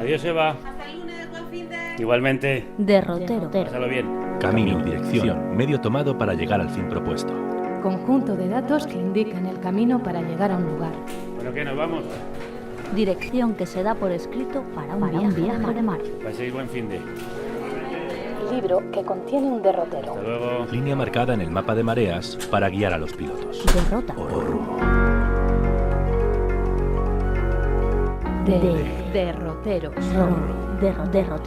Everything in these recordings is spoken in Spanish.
Adiós, Eva. Hasta el lunes, buen fin de... Igualmente. Derrotero. Pásalo bien. Camino, dirección, medio tomado para llegar al fin propuesto. Conjunto de datos que indican el camino para llegar a un lugar. Bueno, ¿qué? ¿Nos vamos? Dirección que se da por escrito para un viaje de mar. Paséis buen fin de. Libro que contiene un derrotero. Hasta luego. Línea marcada en el mapa de mareas para guiar a los pilotos. Derrota. O rumbo. Derroteros. Derroteros.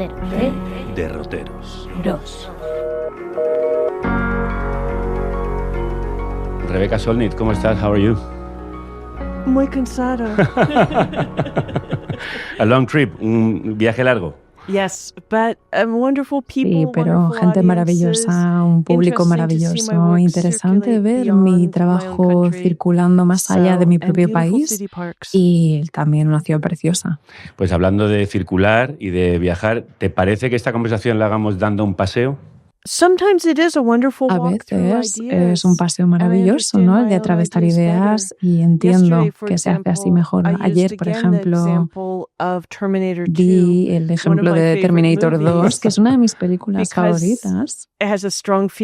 Derroteros. Rebeca Solnit, ¿cómo estás? How are you? Muy cansado. A long trip, un viaje largo. Yes, but wonderful people. Sí, pero gente maravillosa, un público maravilloso, interesante ver mi trabajo circulando más allá de mi propio país y también una ciudad preciosa. Pues hablando de circular y de viajar, ¿te parece que esta conversación la hagamos dando un paseo? Sometimes it is a wonderful A walk through veces ideas. es un paseo maravilloso, ¿no? El de atravesar ideas y entiendo que se hace así mejor. Ayer, por ejemplo, di el ejemplo de Terminator 2, que es una de mis películas favoritas,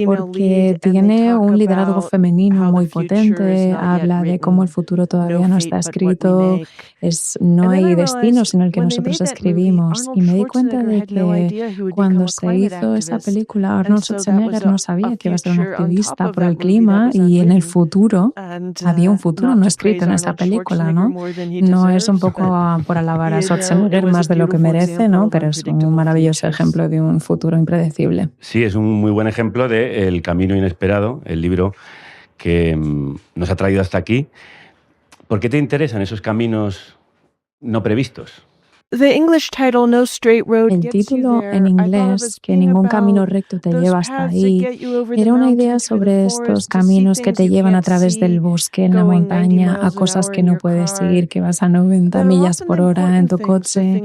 porque tiene un liderazgo femenino muy potente, habla de cómo el futuro todavía no está escrito, no hay destino sino el que nosotros escribimos. Y me di cuenta de que cuando se hizo esa película, Arnold Schwarzenegger no sabía que iba a ser un activista por el clima y en el futuro, había un futuro no escrito en esa película, ¿no? No es un poco por alabar a Schwarzenegger más de lo que merece, ¿no? Pero es un maravilloso ejemplo de un futuro impredecible. Sí, es un muy buen ejemplo de El camino inesperado, el libro que nos ha traído hasta aquí. ¿Por qué te interesan esos caminos no previstos? El título en inglés, que ningún camino recto te lleva hasta ahí, era una idea sobre estos caminos que te llevan a través del bosque, en la montaña, a cosas que no puedes ir, que vas a 90 millas por hora en tu coche.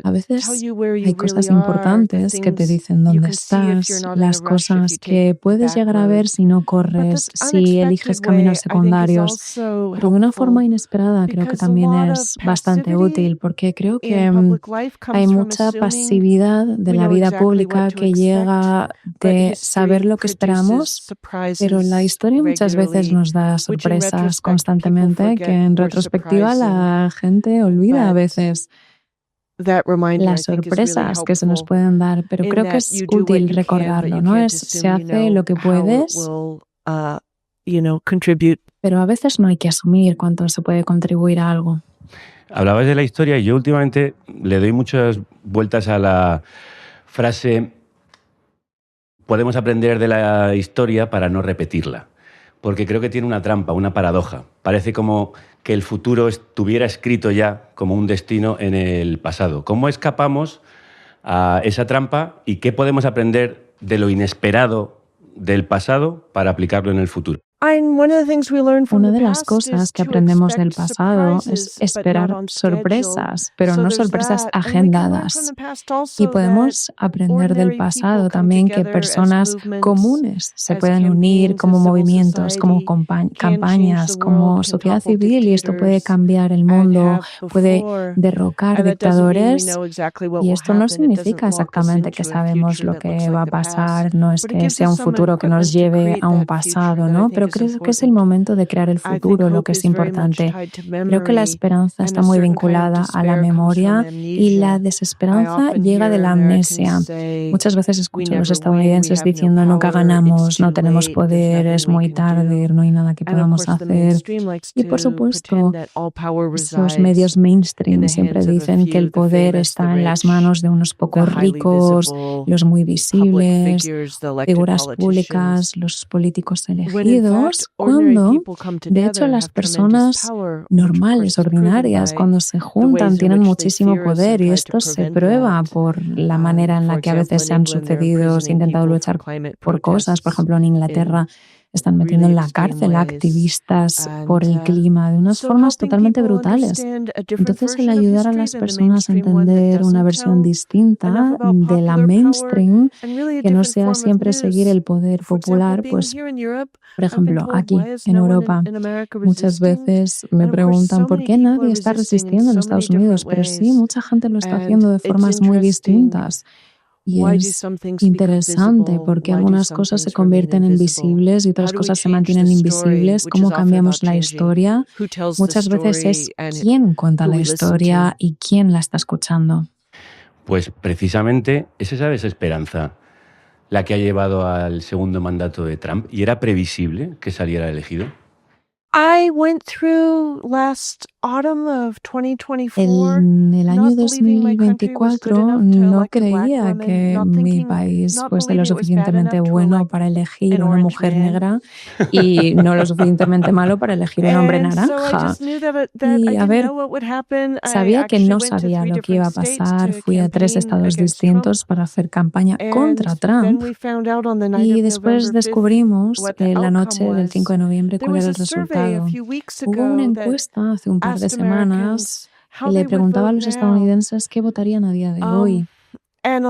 A veces hay cosas importantes que te dicen dónde estás, las cosas que puedes llegar a ver si no corres, si eliges caminos secundarios. Pero de una forma inesperada creo que también es bastante útil, porque creo que hay mucha pasividad de la vida pública que llega de saber lo que esperamos, pero la historia muchas veces nos da sorpresas constantemente que en retrospectiva la gente olvida a veces. Las sorpresas que se nos pueden dar, pero creo que es útil recordarlo, ¿no? Se hace lo que puedes, pero a veces no hay que asumir cuánto se puede contribuir a algo. Hablabas de la historia y yo últimamente le doy muchas vueltas a la frase podemos aprender de la historia para no repetirla, porque creo que tiene una trampa, una paradoja. Parece como que el futuro estuviera escrito ya como un destino en el pasado. ¿Cómo escapamos a esa trampa y qué podemos aprender de lo inesperado del pasado para aplicarlo en el futuro? Una de las cosas que aprendemos del pasado es esperar sorpresas, pero no sorpresas agendadas. Y podemos aprender del pasado también que personas comunes se pueden unir como movimientos, como campañas, como sociedad civil, y esto puede cambiar el mundo, puede derrocar dictadores. Y esto no significa exactamente que sabemos lo que va a pasar, no es que sea un futuro que nos lleve a un pasado, ¿no? Pero creo que es el momento de crear el futuro lo que es importante. Creo que la esperanza está muy vinculada a la memoria y la desesperanza llega de la amnesia. Muchas veces escucho a los estadounidenses diciendo nunca ganamos, no tenemos poder, es muy tarde, no hay nada que podamos hacer. Y por supuesto, los medios mainstream siempre dicen que el poder está en las manos de unos pocos ricos, los muy visibles, figuras públicas, los políticos elegidos, cuando, de hecho, las personas normales, ordinarias, cuando se juntan, tienen muchísimo poder y esto se prueba por la manera en la que a veces se han sucedido, se ha intentado luchar por cosas, por ejemplo, en Inglaterra. están metiendo en la cárcel a activistas por el clima de unas formas totalmente brutales. Entonces, el ayudar a las personas a entender una versión distinta de la mainstream, que no sea siempre seguir el poder popular, pues, por ejemplo, aquí en Europa, muchas veces me preguntan por qué nadie está resistiendo en Estados Unidos, pero sí, mucha gente lo está haciendo de formas muy distintas. Y es interesante porque algunas cosas se convierten en visibles y otras cosas se mantienen invisibles. Cómo cambiamos la historia. Muchas veces es quién cuenta la historia y quién la está escuchando. Pues precisamente es esa desesperanza la que ha llevado al segundo mandato de Trump, y era previsible que saliera elegido. I went through last autumn of 2024, En el año not believing my country was good 2024 enough to no elect a black creía woman, que not mi thinking, país not fuese lo believing it was bad suficientemente enough to bueno elect para elegir an una orange mujer man. negra y no lo suficientemente malo para elegir un hombre And so I naranja. just knew that I Y a didn't ver, know what would happen. I sabía que actually no went to sabía 3 lo que iba a different states pasar. to Fui a 3 campaign estados against Trump. distintos para hacer campaña And contra then Trump. we found out on the night Y of después November 5th descubrimos what the la noche outcome del 5 was. de noviembre There cuál was era a el survey a resultado. few weeks Hubo una ago that encuesta hace un par de asked semanas Americans que how le they would preguntaba a vote los now. estadounidenses qué votarían a día de hoy. And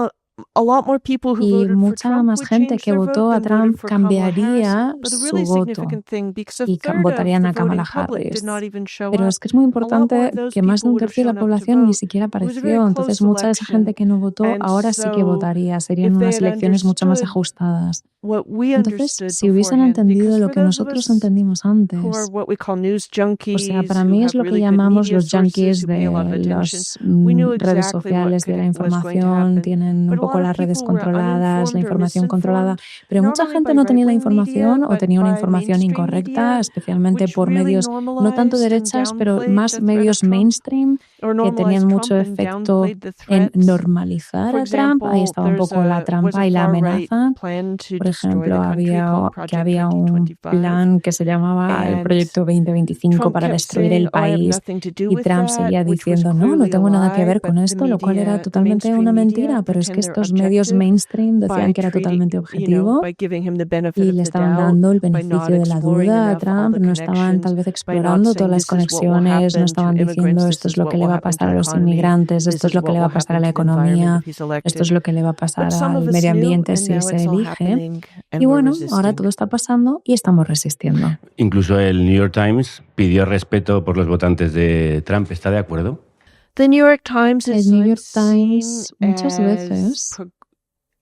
a lot more people who Y voted for mucha Trump más would gente change que their votó vote a than voted Trump for Kamala cambiaría Harris. But the su really voto significant thing, because a y third of votarían the a voting Kamala public Harris. did not even show Pero up. es que es muy A lot more importante of those que más de people un would have tercio de la shown up to población ni vote. siquiera It was a very apareció. Entonces, close mucha de esa gente election. que no votó And ahora sí que so, votaría. Serían if they unas had elecciones mucho más understood ajustadas. what we Entonces, understood si hubiesen beforehand, entendido because lo for que those of nosotros us entendimos who are antes, what we call news o sea, junkies, para who mí have es lo que really good llamamos media los sources, junkies who pay a lot of de attention, las we knew redes exactly sociales, de la what was going to información, happen. tienen un But a poco lot las of redes people were controladas, la uninformed or información controlada, misinformed, pero not mucha only gente by no tenía la right-wing media, información o but tenía una by información mainstream incorrecta, media, especialmente which por really medios no tanto normalized and derechas, pero downplayed más the threat of medios Trump, mainstream or que normalized tenían mucho Trump and efecto downplayed the en threats. normalizar For a Trump. Ahí example, estaba un there's poco la was a trampa y la far-right amenaza. plan to Por destroy ejemplo, the country called Project había un 2025. plan que se llamaba el And Proyecto 2025 Trump para kept destruir saying, el "Oh, I have país nothing to do y with Trump that," seguía which was diciendo, no clearly a tengo nada que lie, ver con but esto, lo cual era the totalmente mainstream una media mentira, pero es que pretend they're estos medios objective mainstream by decían que era treating, totalmente objetivo by giving him the benefit y of le the estaban doubt, dando el by not beneficio de la exploring duda a enough all Trump, the no estaban tal connections, vez by not explorando saying todas las this is what will conexiones, no happen to estaban immigrants, diciendo this esto es is lo what que will le va a happen to pasar the a los economy, inmigrantes, this esto es is lo que what le va will a pasar a happen la to the environment economía, if he's esto elected. es lo que le va a pasar But some al of us medio knew, ambiente and si now se it's all elige. happening, and Y we're bueno, ahora resisting. todo está pasando y estamos resistiendo. Incluso el New York Times pidió respeto por los votantes de Trump. ¿Está de acuerdo? The New York Times El is New York seen Times muchas veces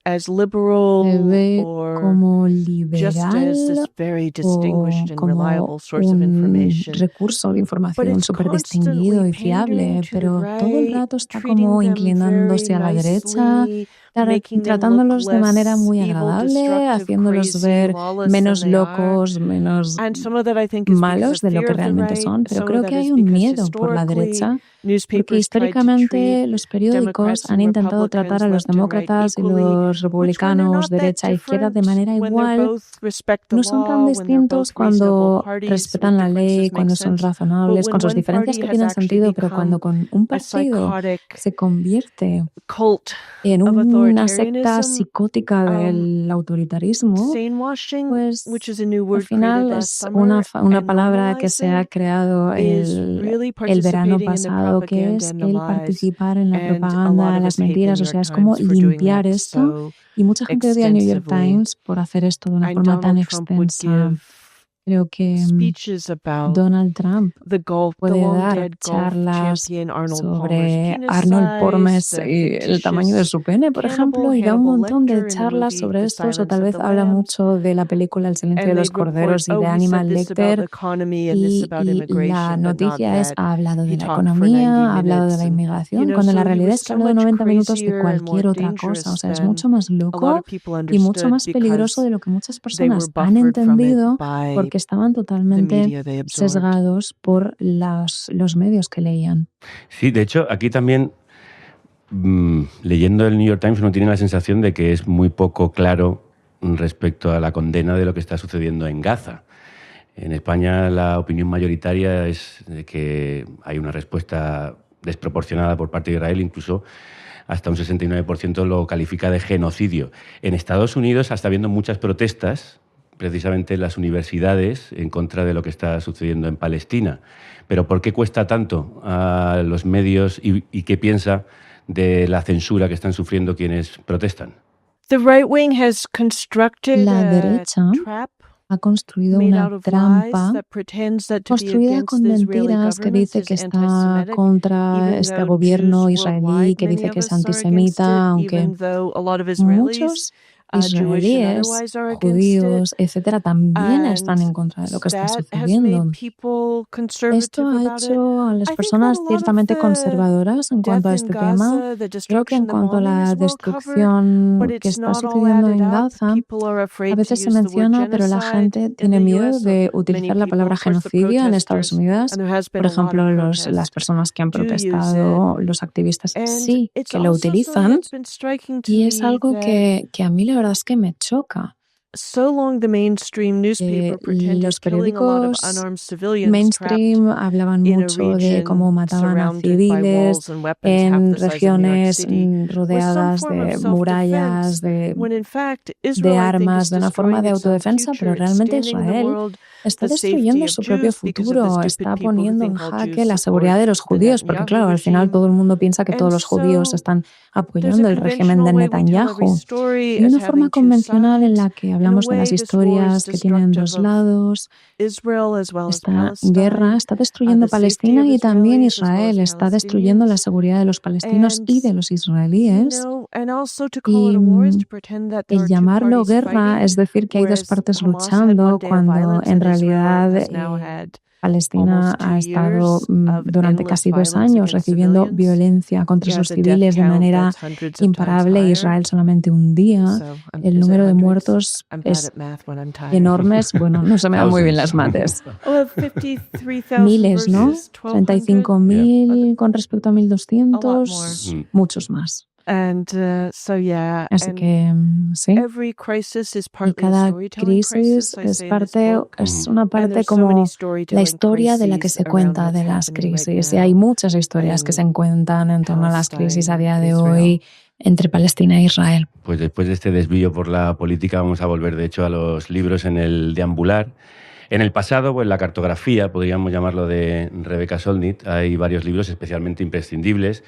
as se liberal ve or como just as this liberal very o distinguished and como reliable source of un information. recurso de But información it's súper distinguido constantly y fiable, pandering to the pero todo el right, rato está treating como them inclinándose very a la derecha, nicely, making them look tratándolos de manera less muy evil, agradable, destructive, haciéndolos crazy, ver lawless than menos they are. locos, menos And some of that I think is because malos of de lo fear que of the realmente right. son, pero Some of creo that que hay is un because miedo por la historically derecha, porque newspapers tried to históricamente treat los periódicos Democrats han and intentado tratar a Republicans, los left and right, demócratas y equally, los which when they're republicanos, not that derecha e izquierda, de different, manera when they're igual. both respect the No son tan law, when they're both distintos cuando reasonable parties with respetan la ley, differences make cuando son sense. But razonables, when con sus one diferencias party que has tienen actually sentido, pero cuando become con un a partido psychotic se convierte cult en of una secta authoritarianism, psicótica del autoritarismo, sanewashing, pues which is a new al word final created es last summer, una and palabra que se ha normalizing creado is really el verano participating in the pasado, que propaganda es and the el lies. participar en la And a lot propaganda, of las us hate the mentiras, New o sea, York es como Times for doing limpiar that esto. so Y mucha gente odia al New York extensively. Times por hacer esto de una And forma tan Donald Trump would extensa. give Creo que speeches about Donald Trump the puede long dar dead golf charlas champion Arnold sobre Palmer's penis Arnold size, Palmer the y el tamaño de fictitious su pene, por ejemplo, cannibal y da un Hannibal montón de Lecter in the charlas movie sobre The estos, o Silence tal of vez the habla Lambs. mucho de la película El silencio de And los they'd report, corderos y de he said Hannibal this about Lecter. the economy and this about Y la immigration, but not noticia es, that. ha hablado He de la talked for 90 economía, ha hablado de minutes la and, inmigración, cuando so la he realidad was es que so habló de much 90 minutos de crazier and more cualquier otra dangerous cosa, o sea, es than mucho más a lot loco of people y mucho understood más peligroso because de lo que muchas they were personas han buffered from it entendido by porque estaban the totalmente media they absorbed. sesgados por los medios que leían. Sí, de hecho, aquí también, leyendo el New York Times, uno tiene la sensación de que es muy poco claro respecto a la condena de lo que está sucediendo en Gaza. En España la opinión mayoritaria es de que hay una respuesta desproporcionada por parte de Israel, incluso hasta un 69% lo califica de genocidio. En Estados Unidos está habiendo muchas protestas precisamente las universidades en contra de lo que está sucediendo en Palestina. Pero ¿por qué cuesta tanto a los medios y qué piensa de la censura que están sufriendo quienes protestan? La derecha ha construido una trampa construida con mentiras que dice que está contra este gobierno israelí, que dice que es antisemita, aunque muchos israelíes, judíos, etcétera, también están en contra de lo que está sucediendo. Esto ha hecho a las personas ciertamente conservadoras en cuanto a este tema. Creo que en cuanto a la destrucción que está sucediendo en Gaza, a veces se menciona, pero la gente tiene miedo de utilizar la palabra genocidio en Estados Unidos. Por ejemplo, las personas que han protestado, los activistas, sí que lo utilizan. Y es algo que a mí la verdad es que me choca. Los periódicos mainstream hablaban mucho de cómo mataban a civiles en regiones rodeadas de murallas, de armas, de una forma de autodefensa, pero realmente Israel está destruyendo su propio futuro, está poniendo en jaque la seguridad de los judíos, porque claro, al final todo el mundo piensa que todos los judíos están apoyando el régimen de Netanyahu. Y una forma convencional en la que hablamos de las historias que tienen dos lados. Esta guerra está destruyendo Palestina y también Israel, está destruyendo la seguridad de los palestinos y de los israelíes. Y el llamarlo guerra es decir que hay dos partes luchando cuando en realidad Palestina ha estado durante casi 2 años recibiendo violencia contra sus civiles de manera imparable. Israel solamente un día. El número de muertos es enorme. Bueno, no se me dan muy bien las mates. Miles, ¿no? 35.000 con respecto a 1.200, muchos más. Así que sí, y cada crisis es una parte como la historia de la que se cuenta de las crisis, y hay muchas historias que se cuentan en torno a las crisis a día de hoy entre Palestina e Israel. Pues después de este desvío por la política vamos a volver de hecho a los libros en el deambular. En el pasado, pues la cartografía, podríamos llamarlo, de Rebecca Solnit, hay varios libros especialmente imprescindibles.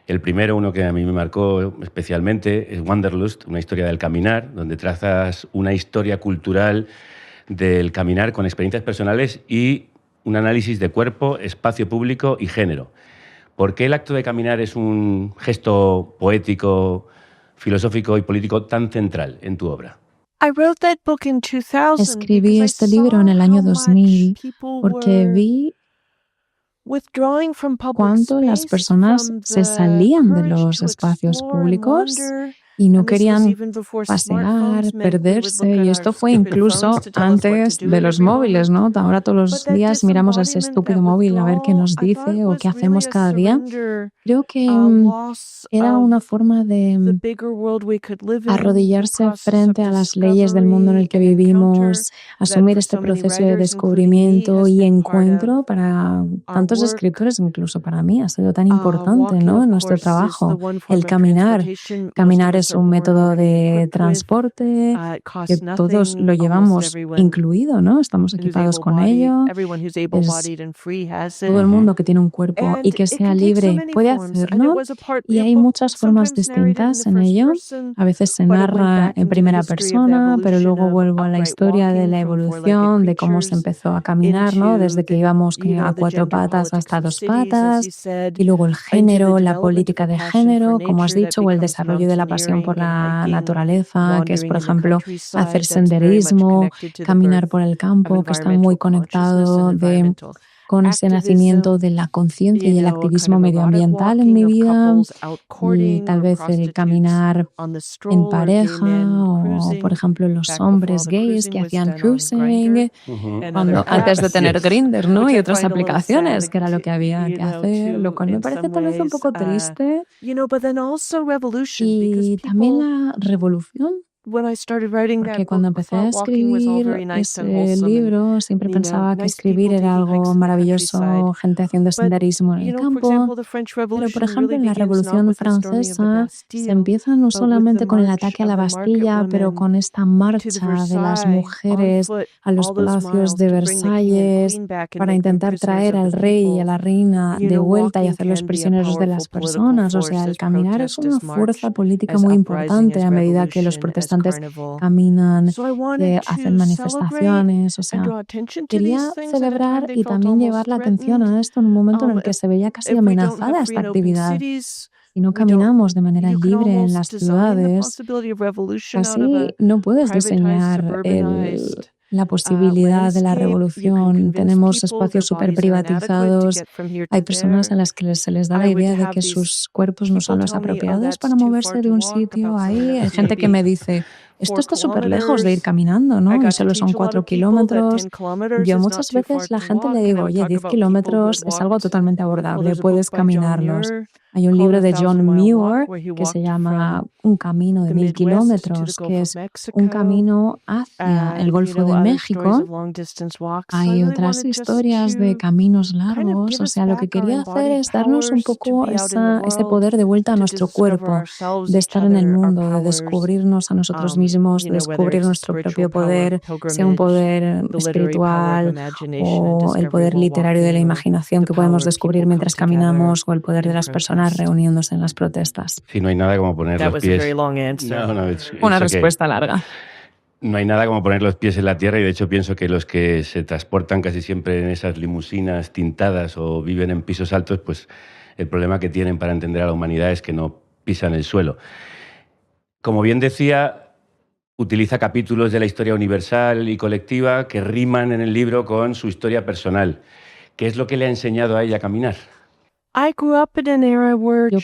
El primero, uno que a mí me marcó especialmente, es Wanderlust, una historia del caminar, donde trazas una historia cultural del caminar con experiencias personales y un análisis de cuerpo, espacio público y género. ¿Por qué el acto de caminar es un gesto poético, filosófico y político tan central en tu obra? Escribí este libro en el año 2000 porque vi cuánto las personas se salían de los espacios públicos y no querían pasear, perderse, y esto fue incluso antes de los móviles, ¿no? Ahora todos los días miramos a ese estúpido móvil a ver qué nos dice o qué hacemos cada día. Creo que era una forma de arrodillarse frente a las leyes del mundo en el que vivimos, asumir este proceso de descubrimiento y encuentro para tantos escritores, incluso para mí, ha sido tan importante, ¿no? En nuestro trabajo, el caminar. Caminar es un método de transporte que todos lo llevamos incluido, ¿no? Estamos equipados con ello. Todo el mundo que tiene un cuerpo y que sea libre puede hacerlo, y hay muchas formas distintas en ello. A veces se narra en primera persona, pero luego vuelvo a la historia de la evolución, de cómo se empezó a caminar, ¿no? Desde que íbamos a 4 patas hasta 2 patas, y luego el género, la política de género, como has dicho, o el desarrollo de la pasión por la naturaleza, que es, por ejemplo, hacer senderismo, caminar por el campo, que está muy conectado con ese nacimiento de la conciencia y el activismo medioambiental en mi vida, y tal vez el caminar en pareja, o por ejemplo los hombres gays que hacían cruising antes de tener Grindr, ¿no? Y otras aplicaciones, que era lo que había que hacer, lo cual me parece tal vez un poco triste. Y también la revolución Porque cuando empecé a escribir ese libro, siempre pensaba que escribir era algo maravilloso, gente haciendo senderismo en el campo. Pero, por ejemplo, en la Revolución Francesa se empieza no solamente con el ataque a la Bastilla, pero con esta marcha de las mujeres a los palacios de Versalles para intentar traer al rey y a la reina de vuelta y hacerlos prisioneros de las personas. O sea, el caminar es una fuerza política muy importante a medida que los protestantes caminan, que hacen manifestaciones. O sea, quería celebrar y también llevar la atención a esto en un momento en el que se veía casi amenazada esta actividad. Si no caminamos de manera libre en las ciudades, casi no puedes diseñar la posibilidad de la revolución. Tenemos espacios súper privatizados. Hay personas a las que se les da la idea de que sus cuerpos no son los apropiados para moverse de un sitio a ahí. Hay gente que me dice, esto está súper lejos de ir caminando, ¿no? Y solo son 4 kilómetros. Yo muchas veces la gente le digo, oye, 10 kilómetros es algo totalmente abordable, puedes caminarlos. Hay un libro de John Muir que se llama Un camino de 1000 kilómetros, que es un camino hacia el Golfo de México. Hay otras historias de caminos largos. O sea, lo que quería hacer es darnos un poco ese poder de vuelta a nuestro cuerpo, de estar en el mundo, de descubrirnos a nosotros mismos, de descubrir nuestro propio poder, sea un poder espiritual o el poder literario de la imaginación que podemos descubrir mientras caminamos o el poder de las personas reuniéndose en las protestas. Sí, no hay nada como poner los pies. Una respuesta larga. No hay nada como poner los pies en la tierra y de hecho pienso que los que se transportan casi siempre en esas limusinas tintadas o viven en pisos altos, pues el problema que tienen para entender a la humanidad es que no pisan el suelo. Como bien decía, utiliza capítulos de la historia universal y colectiva que riman en el libro con su historia personal. ¿Qué es lo que le ha enseñado a ella a caminar? Yo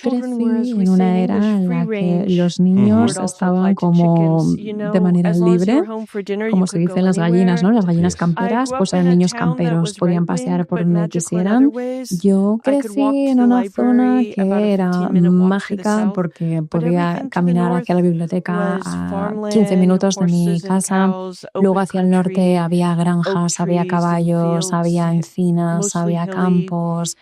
crecí en una era en la que los niños estaban como de manera libre, como se dice las gallinas, ¿no? Las gallinas camperas, pues eran niños camperos, podían pasear por donde quisieran. Yo crecí en una zona que era mágica porque podía caminar hacia la biblioteca a 15 minutos de mi casa. Luego hacia el norte había granjas, había caballos, había encinas, había campos,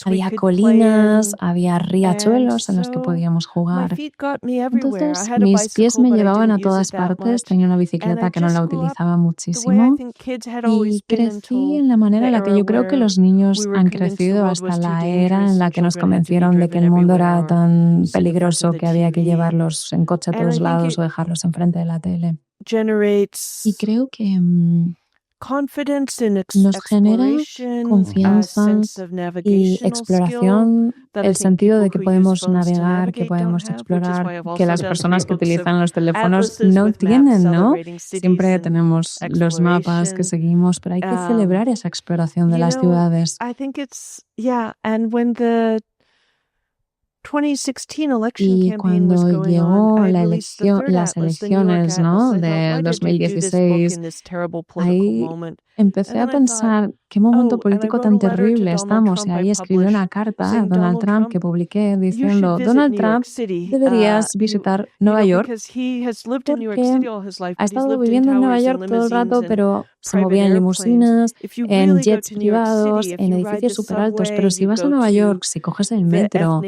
había colinas, había riachuelos en los que podíamos jugar. Entonces, mis pies me llevaban a todas partes. Tenía una bicicleta que no la utilizaba muchísimo. Y crecí en la manera en la que yo creo que los niños han crecido hasta la era en la que nos convencieron de que el mundo era tan peligroso que había que llevarlos en coche a todos lados o dejarlos enfrente de la tele. Y creo que nos genera confianza y exploración, el sentido de que podemos navegar, que podemos explorar, que las personas que utilizan los teléfonos no tienen, ¿no? Siempre tenemos los mapas que seguimos, pero hay que celebrar esa exploración de las ciudades. Y cuando llegó las elecciones, ¿no, de 2016, ahí empecé a pensar qué momento político tan terrible estamos. Y ahí escribí una carta a Donald Trump que publiqué diciendo, Donald Trump, deberías visitar Nueva York porque ha estado viviendo en Nueva York todo el rato, pero se movía en limusinas, en jets privados, en edificios súper altos. Pero si vas a Nueva York, si coges el metro,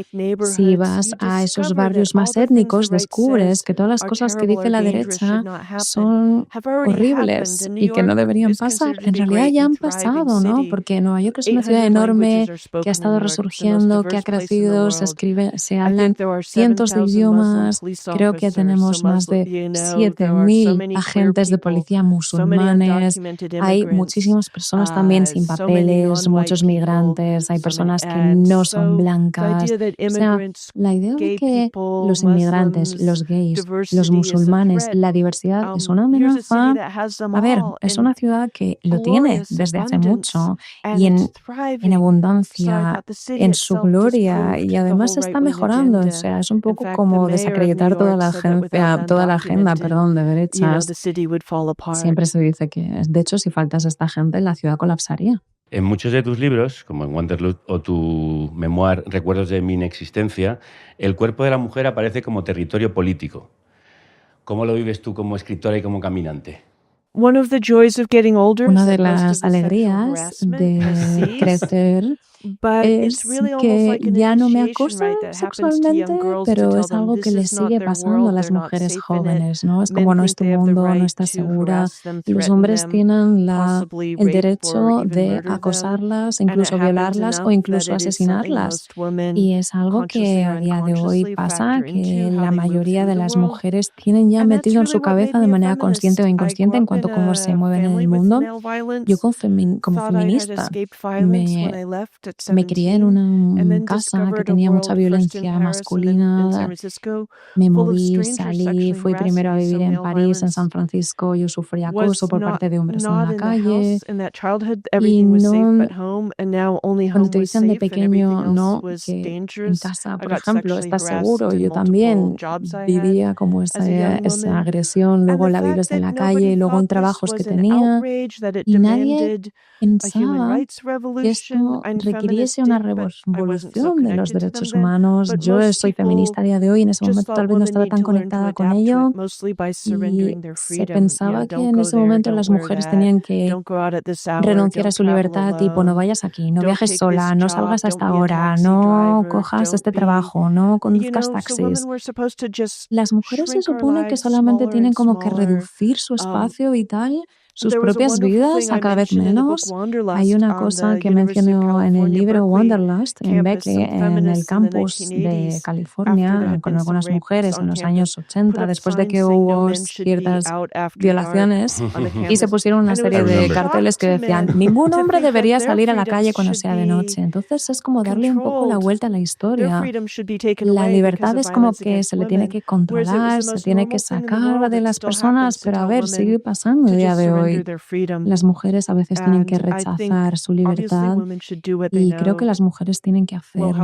si vas a esos barrios más étnicos, descubres que todas las cosas que dice la derecha son horribles y que no deberían pasar. En realidad ya han pasado, ¿no? Porque Nueva York es una ciudad enorme que ha estado resurgiendo, que ha crecido, se hablan cientos de idiomas. Creo que tenemos más de 7.000 agentes de policía musulmanes. Hay muchísimas personas también sin papeles, muchos migrantes, hay personas que no son blancas. O sea, la idea de que los inmigrantes, los gays, los musulmanes, la diversidad es una amenaza. A ver, es una ciudad que lo tiene desde hace mucho y en abundancia, en su gloria, y además está mejorando. O sea, es un poco como desacreditar toda la agenda de derechas. Siempre se dice que, de hecho, si faltas esta gente, la ciudad colapsaría. En muchos de tus libros, como en Wanderlust o tu memoir Recuerdos de mi inexistencia, el cuerpo de la mujer aparece como territorio político. ¿Cómo lo vives tú como escritora y como caminante? Una de las alegrías de crecer es que ya no me acosan sexualmente, pero es algo que les sigue pasando a las mujeres jóvenes, ¿no? Es como nuestro mundo no está segura. Los hombres tienen el derecho de acosarlas, incluso violarlas o incluso asesinarlas. Y es algo que a día de hoy pasa, que la mayoría de las mujeres tienen ya metido en su cabeza de manera consciente o inconsciente en cuanto a cómo se mueven en el mundo. Yo como feminista me crié en una casa que tenía mucha violencia masculina. Me moví, salí, fui primero a vivir en París, en San Francisco. Yo sufrí acoso por parte de hombres en la calle. Y no, cuando te dicen de pequeño, no, que en casa, por ejemplo, estás seguro. Yo también vivía como esa agresión, luego la vives en la calle, luego en trabajos que tenía. Y nadie pensaba que esto requiriese una revolución de los derechos humanos. Yo soy feminista a día de hoy, en ese momento tal vez no estaba tan conectada con ello y se pensaba que en ese momento las mujeres tenían que renunciar a su libertad, tipo no vayas aquí, no viajes sola, no salgas a esta hora, no cojas este trabajo, no conduzcas taxis. Las mujeres se supone que solamente tienen como que reducir su espacio vital, sus propias vidas a cada vez menos. Hay una cosa que menciono en el libro Wanderlust, en Berkeley, en el campus de California, con algunas mujeres en los años 80, después de que hubo ciertas violaciones, y se pusieron una serie de carteles que decían ningún hombre debería salir a la calle cuando sea de noche. Entonces es como darle un poco la vuelta a la historia. La libertad es como que se le tiene que controlar, se tiene que sacar de las personas, pero a ver, sigue pasando el día de hoy. Las mujeres a veces tienen que rechazar su libertad y creo que las mujeres tienen que hacer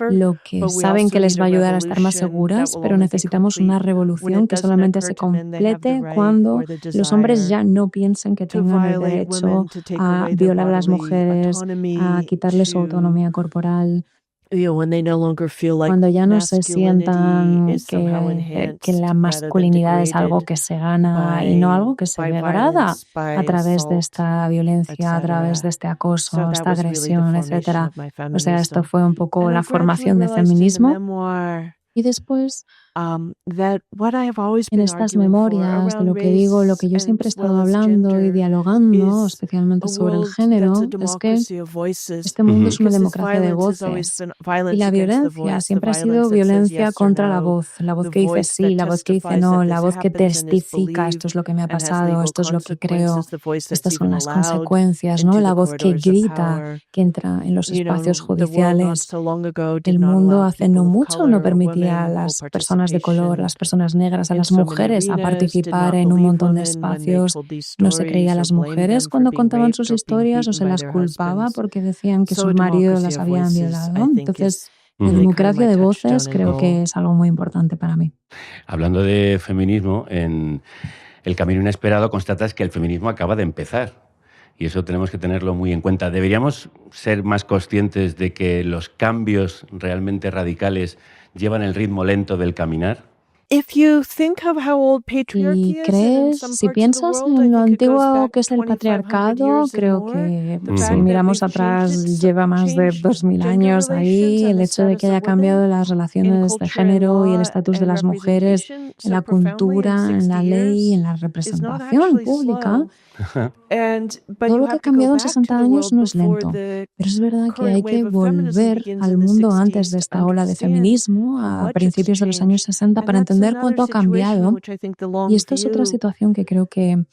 lo que saben que les va a ayudar a estar más seguras, pero necesitamos una revolución que solamente se complete cuando los hombres ya no piensen que tengan el derecho a violar a las mujeres, a quitarles su autonomía corporal. Cuando ya no se sientan que la masculinidad es algo que se gana y no algo que se degrada a través de esta violencia, a través de este acoso, esta agresión, etc. O sea, esto fue un poco la formación de feminismo. Y después, en estas memorias de lo que digo, lo que yo siempre he estado hablando y dialogando, especialmente sobre el género, es que este mundo es una democracia de voces. Y la violencia siempre ha sido violencia contra la voz que dice sí, la voz que dice no, la voz que testifica, esto es lo que me ha pasado, esto es lo que creo, estas son las consecuencias, ¿no? La voz que grita, que entra en los espacios judiciales. El mundo hace no mucho no permitía a las personas de color, las personas negras, a las mujeres a participar en un montón de espacios. No se creía a las mujeres cuando contaban sus historias o se las culpaba porque decían que sus maridos las habían violado. Entonces, la democracia de voces creo que es algo muy importante para mí. Hablando de feminismo, en El Camino Inesperado constatas que el feminismo acaba de empezar. Y eso tenemos que tenerlo muy en cuenta. ¿Deberíamos ser más conscientes de que los cambios realmente radicales llevan el ritmo lento del caminar? Y crees, si piensas en lo antiguo que es el patriarcado, creo que si miramos atrás lleva más de 2000 años ahí. El hecho de que haya cambiado las relaciones de género y el estatus de las mujeres en la cultura, en la ley, en la representación pública. Todo lo que ha cambiado en 60 años no es lento, pero es verdad que hay que volver al mundo antes de esta ola de feminismo, a principios de los años 60, para entender cuánto ha cambiado. Y esto es otra situación que creo que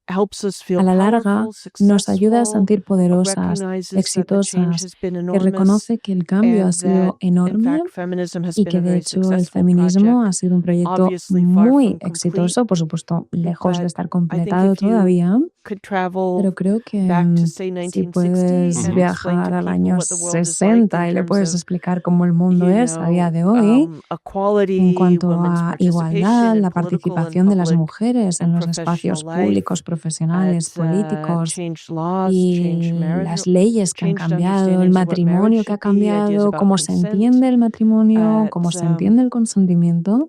a la larga nos ayuda a sentir poderosas, exitosas, que reconoce que el cambio ha sido enorme y que de hecho el feminismo ha sido un proyecto muy exitoso, por supuesto lejos de estar completado todavía, pero creo que si puedes viajar al año 60 y le puedes explicar cómo el mundo es a día de hoy en cuanto a igualdad, la participación de las mujeres en los espacios públicos, profesionales, profesionales, políticos y las leyes que han cambiado, el matrimonio que ha cambiado, cómo se entiende el matrimonio, cómo se entiende el consentimiento,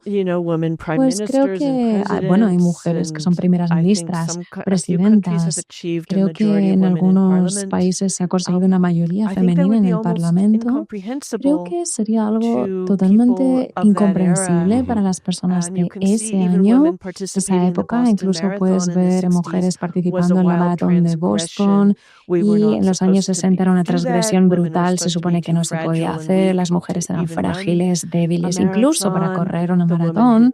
pues creo que, hay mujeres que son primeras ministras, presidentas. Creo que en algunos países se ha conseguido una mayoría femenina en el Parlamento. Creo que sería algo totalmente incomprensible para las personas de ese año, esa época. Incluso puedes ver mujeres participando en la maratón de Boston y en los años 60 era una transgresión brutal, se supone que no se podía hacer, las mujeres eran frágiles, débiles, incluso para correr una maratón.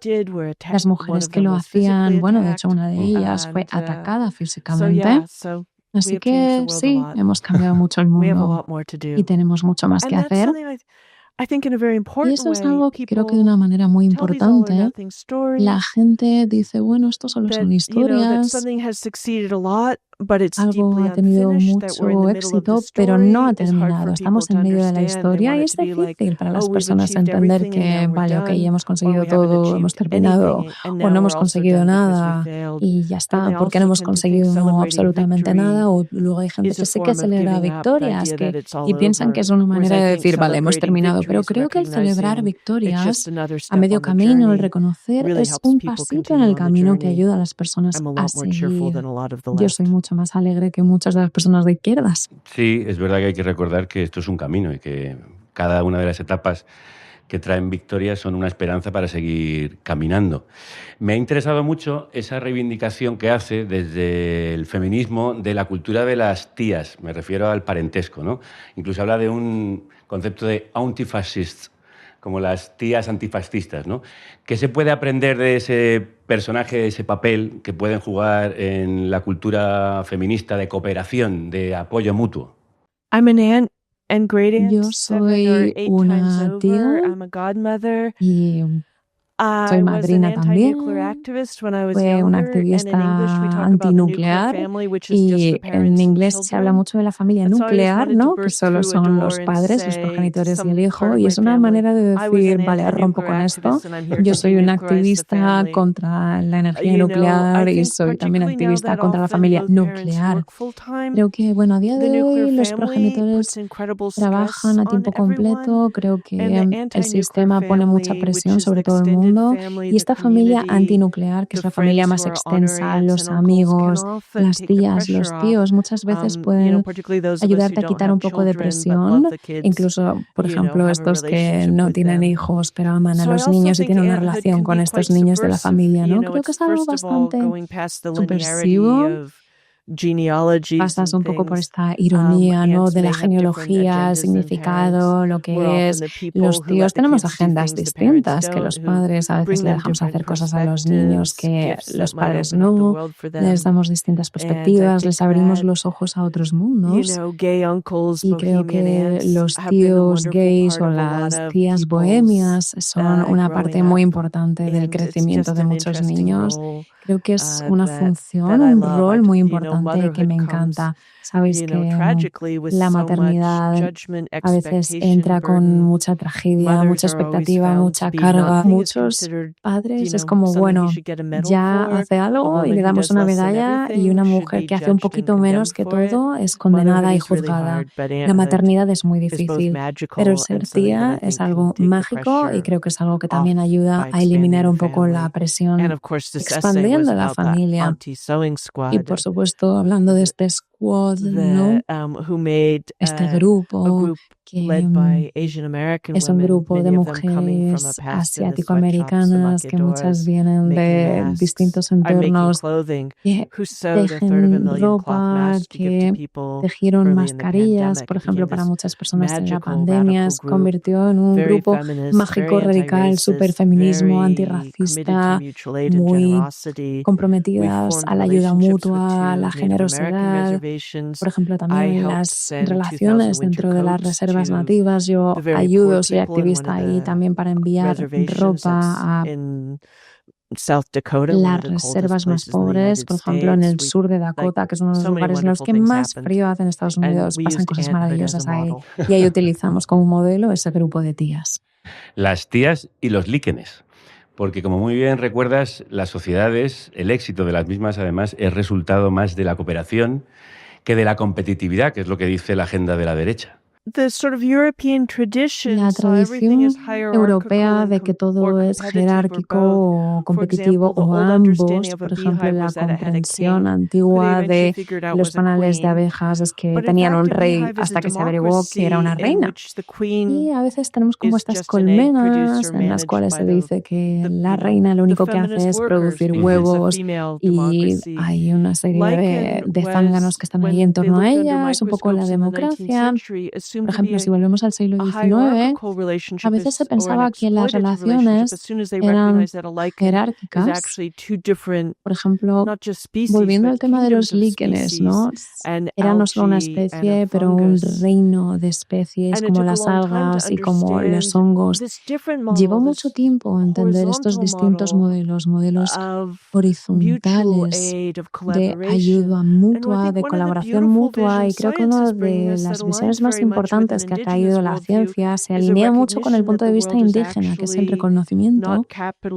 Las mujeres que lo hacían, de hecho una de ellas fue atacada físicamente. Así que sí, hemos cambiado mucho el mundo y tenemos mucho más que hacer. Y eso es algo que creo que de una manera muy importante la gente dice, esto solo son historias, algo ha tenido mucho éxito, pero no ha terminado. Estamos en medio de la historia y es difícil para las personas entender que, hemos conseguido todo, hemos terminado, o no hemos conseguido nada y ya está, porque no hemos conseguido absolutamente nada. O luego hay gente que sí que celebra victorias y piensan que es una manera de decir, hemos terminado. Pero creo que el celebrar victorias a medio camino, el reconocer, es un pasito en el camino que ayuda a las personas a seguir. Yo soy mucho más alegre que muchas de las personas de izquierdas. Sí, es verdad que hay que recordar que esto es un camino y que cada una de las etapas que traen victorias son una esperanza para seguir caminando. Me ha interesado mucho esa reivindicación que hace desde el feminismo de la cultura de las tías, me refiero al parentesco, ¿no? Incluso habla de un concepto de antifascists, como las tías antifascistas, ¿no? ¿Qué se puede aprender de ese personaje, de ese papel que pueden jugar en la cultura feminista de cooperación, de apoyo mutuo? Yo soy una tía y soy madrina también. Fue una activista antinuclear y en inglés se habla mucho de la familia nuclear, ¿no? Que solo son los padres, los progenitores y el hijo. Y es una manera de decir, rompo con esto. Yo soy una activista contra la energía nuclear y soy también activista contra la familia nuclear. Creo que, a día de hoy los progenitores trabajan a tiempo completo. Creo que el sistema pone mucha presión sobre todo el mundo. Y esta familia antinuclear, que es la familia más extensa, los amigos, las tías, los tíos, muchas veces pueden ayudarte a quitar un poco de presión. Incluso, por ejemplo, estos que no tienen hijos, pero aman a los niños y tienen una relación con estos niños de la familia, ¿no? Creo que es algo bastante subversivo. Pasas un poco por esta ironía, ¿no? De la genealogía, el significado, lo que es. Los tíos tenemos agendas distintas, que los padres a veces le dejamos hacer cosas a los niños que los padres no. Les damos distintas perspectivas, les abrimos los ojos a otros mundos. Y creo que los tíos gays o las tías bohemias son una parte muy importante del crecimiento de muchos niños. Creo que es una función, un rol muy importante que me encanta. Sabéis que la maternidad a veces entra con mucha tragedia, mucha expectativa, mucha carga. Muchos padres es como, ya hace algo y le damos una medalla y una mujer que hace un poquito menos que todo es condenada y juzgada. La maternidad es muy difícil, pero el ser tía es algo mágico y creo que es algo que también ayuda a eliminar un poco la presión, expandiendo la familia. Y por supuesto, hablando de este squad, ¿no? Este grupo que es un grupo de mujeres asiático-americanas que muchas vienen de distintos entornos, que tejen ropa, que tejieron mascarillas, por ejemplo, para muchas personas en la pandemia. Se convirtió en un grupo mágico, radical, súper feminismo, antirracista, muy comprometidas a la ayuda mutua, a la generosidad. Por ejemplo, también las relaciones dentro de las reservas nativas. Yo ayudo, soy activista ahí también para enviar ropa a las reservas más pobres, por ejemplo, en el sur de Dakota, que es uno de los lugares en los que más frío hace en Estados Unidos. Pasan cosas maravillosas ahí. Y ahí utilizamos como modelo ese grupo de tías. Las tías y los líquenes. Porque, como muy bien recuerdas, las sociedades, el éxito de las mismas, además, es resultado más de la cooperación que de la competitividad, que es lo que dice la agenda de la derecha. La tradición europea de que todo es jerárquico o competitivo o ambos, por ejemplo, la comprensión antigua de los panales de abejas es que tenían un rey hasta que se averiguó que era una reina. Y a veces tenemos como estas colmenas en las cuales se dice que la reina lo único que hace es producir huevos y hay una serie de zánganos que están ahí en torno a ella. Es un poco la democracia. Por ejemplo, si volvemos al siglo XIX, a veces se pensaba que las relaciones eran jerárquicas. Por ejemplo, volviendo al tema de los líquenes, ¿no? Era no solo una especie, pero un reino de especies como las algas y como los hongos. Llevó mucho tiempo entender estos distintos modelos horizontales de ayuda mutua, de colaboración mutua, y creo que una de las visiones más importantes que ha traído la ciencia se alinea mucho con el punto de vista indígena, que es el reconocimiento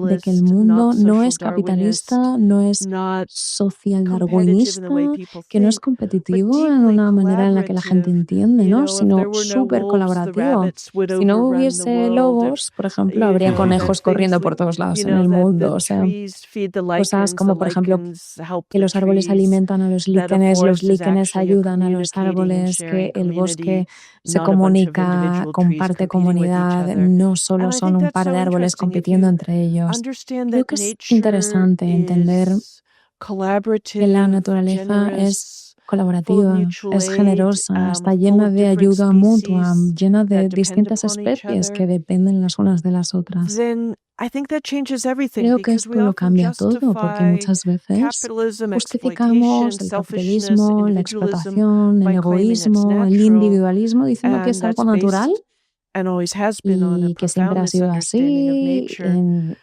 de que el mundo no es capitalista, no es social darwinista, que no es competitivo en una manera en la que la gente entiende, ¿no? Sino súper colaborativo. Si no hubiese lobos, por ejemplo, habría conejos corriendo por todos lados en el mundo. O sea, cosas como, por ejemplo, que los árboles alimentan a los líquenes ayudan a los árboles, que el bosque se comunica, comparte comunidad, no solo son un par de árboles compitiendo entre ellos. Creo que es interesante entender que la naturaleza es colaborativa, es generosa, está llena de ayuda mutua, llena de distintas especies que dependen las unas de las otras. Creo que esto lo cambia todo, porque muchas veces justificamos el capitalismo, la explotación, el egoísmo, el individualismo, diciendo que es algo natural y que siempre ha sido así,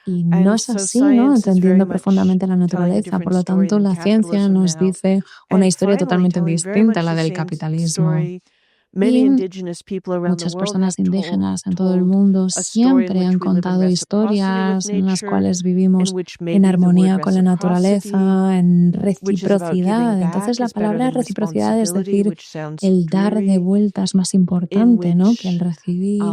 y no es así, ¿no? Entendiendo profundamente la naturaleza. Por lo tanto, la ciencia nos dice una historia totalmente distinta a la del capitalismo. Y muchas personas indígenas en todo el mundo siempre han contado historias en las cuales vivimos en armonía con la naturaleza, en reciprocidad. Entonces la palabra reciprocidad es decir, el dar de vuelta es más importante, ¿no?, que el recibir,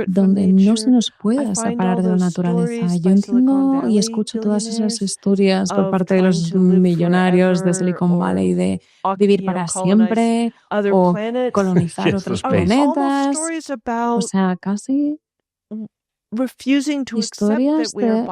donde no se nos puede separar de la naturaleza. Yo entiendo y escucho todas esas historias por parte de los millonarios de Silicon Valley de vivir para siempre o colonizar otros planetas, o sea, casi historias de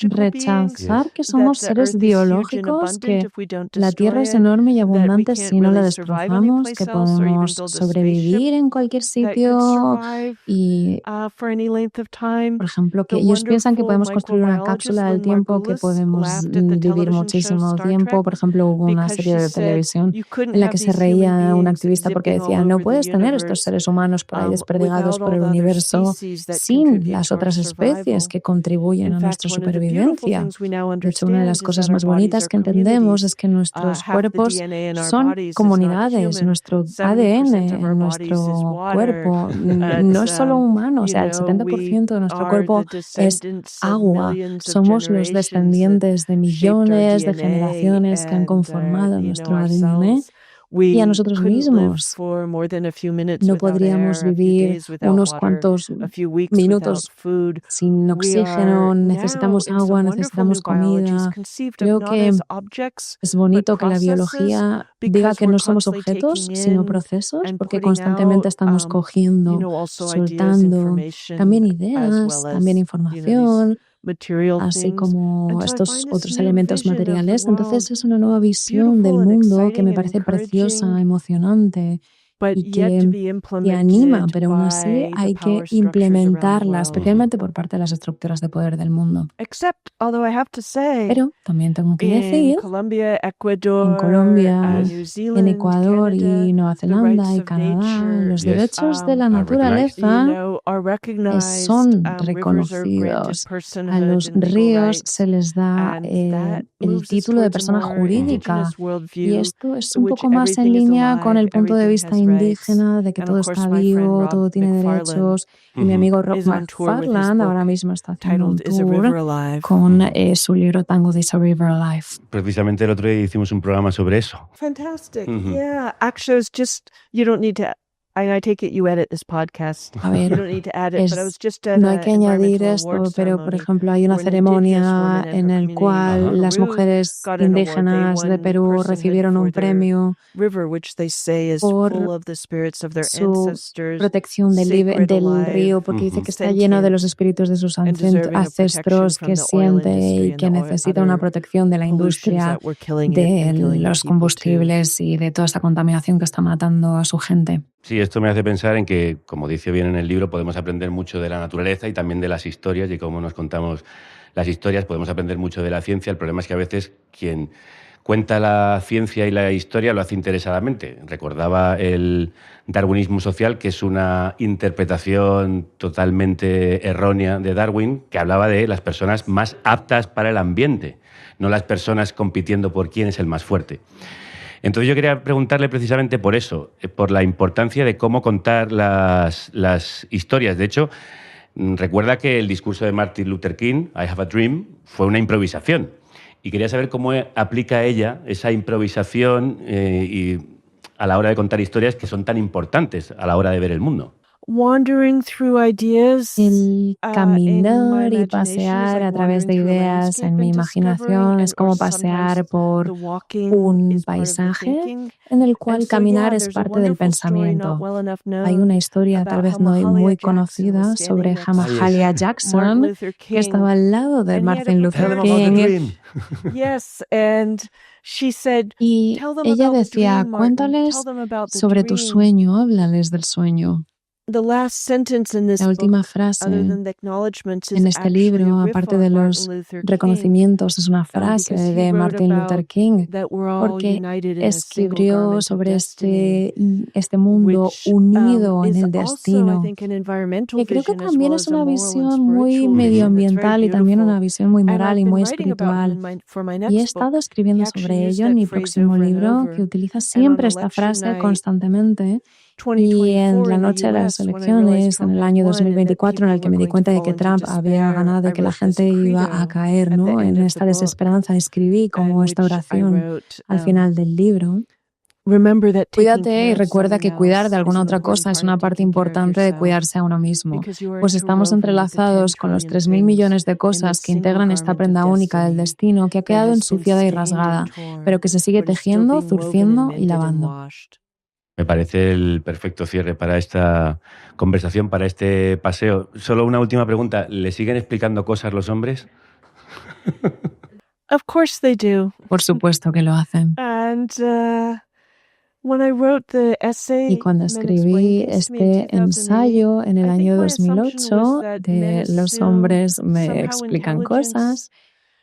rechazar que somos seres biológicos, que la Tierra es enorme y abundante si no la destrozamos, que podemos sobrevivir en cualquier sitio y, por ejemplo, que ellos piensan que podemos construir una cápsula del tiempo, que podemos vivir muchísimo tiempo. Por ejemplo, hubo una serie de televisión en la que se reía un activista porque decía: no puedes tener estos seres humanos por ahí desperdigados por el universo sin las otras especies que contribuyen a nuestra supervivencia. De hecho, una de las cosas más bonitas que entendemos es que nuestros cuerpos son comunidades, nuestro ADN en nuestro cuerpo no es solo humano, o sea, el 70% de nuestro cuerpo es agua. Somos los descendientes de millones de generaciones que han conformado nuestro ADN. Y a nosotros mismos no podríamos vivir unos cuantos minutos sin oxígeno, necesitamos agua, necesitamos comida. Creo que es bonito que la biología diga que no somos objetos, sino procesos, porque constantemente estamos cogiendo, soltando también ideas, también información, así como estos otros elementos materiales. Entonces es una nueva visión del mundo que me parece preciosa, emocionante y que anima, pero aún así hay que implementarla, especialmente por parte de las estructuras de poder del mundo. Pero también tengo que decir, en Colombia, en Ecuador y Nueva Zelanda y Canadá, los derechos de la naturaleza son reconocidos. A los ríos se les da el título de persona jurídica, y esto es un poco más en línea con el punto de vista indígena, de que todo está vivo, todo tiene derechos. Y mi amigo Rob McFarland ahora mismo está haciendo un tour con su libro Tango is a River Alive. Precisamente el otro día hicimos un programa sobre eso. Fantastic. Yeah. Actually, it's just, you don't need to, I take it you edit this podcast. A ver, You don't need to add it, but I was just at no hay an que añadir environmental esto, awards pero por ceremony ejemplo hay una where an indigenous ceremonia woman and en her el community cual in las Peru mujeres got an award. They indígenas de won Perú personhood recibieron un for their premio river, which they say is por full of the spirits of their su ancestors, protección del sacred, del alive, río, porque dice que está lleno de los espíritus de sus and deserving of ancestros, protection que from the oil siente industry y and que the necesita una other protección de la pollutions industria, that were killing it de and killing los people too. combustibles y de toda esa contaminación que está matando a su gente. Sí, esto me hace pensar en que, como dice bien en el libro, podemos aprender mucho de la naturaleza y también de las historias, y cómo nos contamos las historias, podemos aprender mucho de la ciencia. El problema es que a veces quien cuenta la ciencia y la historia lo hace interesadamente. Recordaba el darwinismo social, que es una interpretación totalmente errónea de Darwin, que hablaba de las personas más aptas para el ambiente, no las personas compitiendo por quién es el más fuerte. Entonces yo quería preguntarle precisamente por eso, por la importancia de cómo contar las historias. De hecho, recuerda que el discurso de Martin Luther King, I Have a Dream, fue una improvisación. Y quería saber cómo aplica ella esa improvisación y a la hora de contar historias que son tan importantes a la hora de ver el mundo. Wandering through ideas, El caminar y pasear a través de ideas en mi imaginación es como pasear por un paisaje en el cual caminar es parte del pensamiento. Hay una historia tal vez no muy conocida sobre Mahalia Jackson, que estaba al lado de Martin Luther King. Y ella decía, cuéntales sobre tu sueño, háblales del sueño. La última frase en este libro, aparte de los reconocimientos, es una frase de Martin Luther King, porque escribió sobre este mundo unido en el destino. Y creo que también es una visión muy medioambiental y también una visión muy moral y muy espiritual. Y he estado escribiendo sobre ello en mi próximo libro, que utiliza siempre esta frase constantemente. Y en la noche de las elecciones, en el año 2024, en el que me di cuenta de que Trump había ganado y que la gente iba a caer, ¿no?, en esta desesperanza, escribí como esta oración al final del libro. Cuídate y recuerda que cuidar de alguna otra cosa es una parte importante de cuidarse a uno mismo, pues estamos entrelazados con los 3.000 millones de cosas que integran esta prenda única del destino que ha quedado ensuciada y rasgada, pero que se sigue tejiendo, zurciendo y lavando. Me parece el perfecto cierre para esta conversación, para este paseo. Solo una última pregunta. ¿Le siguen explicando cosas los hombres? Of course they do. Por supuesto que lo hacen. Y cuando escribí este ensayo en el año 2008 de Los hombres me explican cosas,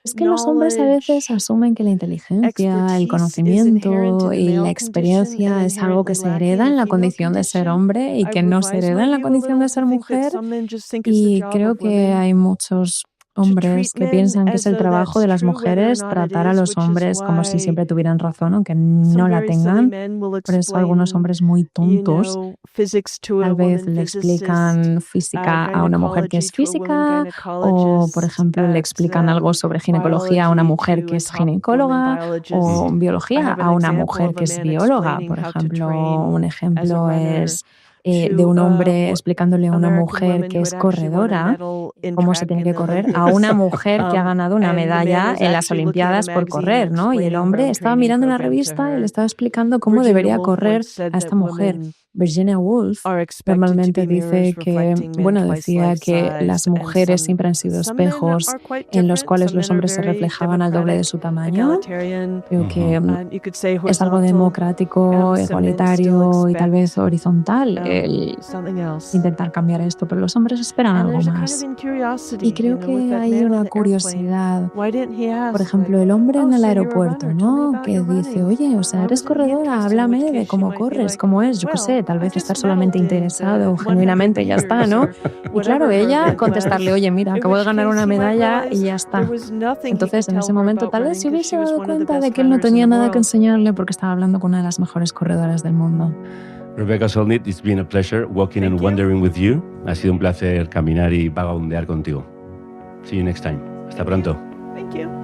es que los hombres a veces asumen que la inteligencia, el conocimiento y la experiencia es algo que se hereda en la condición de ser hombre y que no se hereda en la condición de ser mujer. Y creo que hay muchos hombres que piensan que es el trabajo de las mujeres tratar a los hombres como si siempre tuvieran razón, aunque no la tengan. Por eso algunos hombres muy tontos tal vez le explican física a una mujer que es física, o por ejemplo le explican algo sobre ginecología a una mujer que es ginecóloga, o biología a una mujer que es bióloga. Por ejemplo, un ejemplo es de un hombre explicándole a una mujer que es corredora cómo se tiene que correr, a una mujer que ha ganado una medalla en las Olimpiadas por correr, ¿no? Y el hombre estaba mirando una revista y le estaba explicando cómo debería correr a esta mujer. Virginia Woolf normalmente dice que, decía que las mujeres siempre han sido espejos en los cuales los hombres se reflejaban al doble de su tamaño. Creo que es algo democrático, igualitario y tal vez horizontal el intentar cambiar esto, pero los hombres esperan algo más. Y creo que hay una curiosidad. Por ejemplo, el hombre en el aeropuerto, ¿no?, que dice, oye, eres corredora, háblame de cómo corres, cómo es, yo qué sé, tal vez estar solamente interesado genuinamente y ya está, ¿no? Y claro, ella contestarle, oye, mira, acabo de ganar una medalla y ya está. Entonces, en ese momento, tal vez se hubiese dado cuenta de que él no tenía nada que enseñarle porque estaba hablando con una de las mejores corredoras del mundo. Rebecca Solnit, it's been a pleasure walking and wandering with you. Ha sido un placer caminar y vagabundear contigo. See you next time. Hasta pronto. Thank you.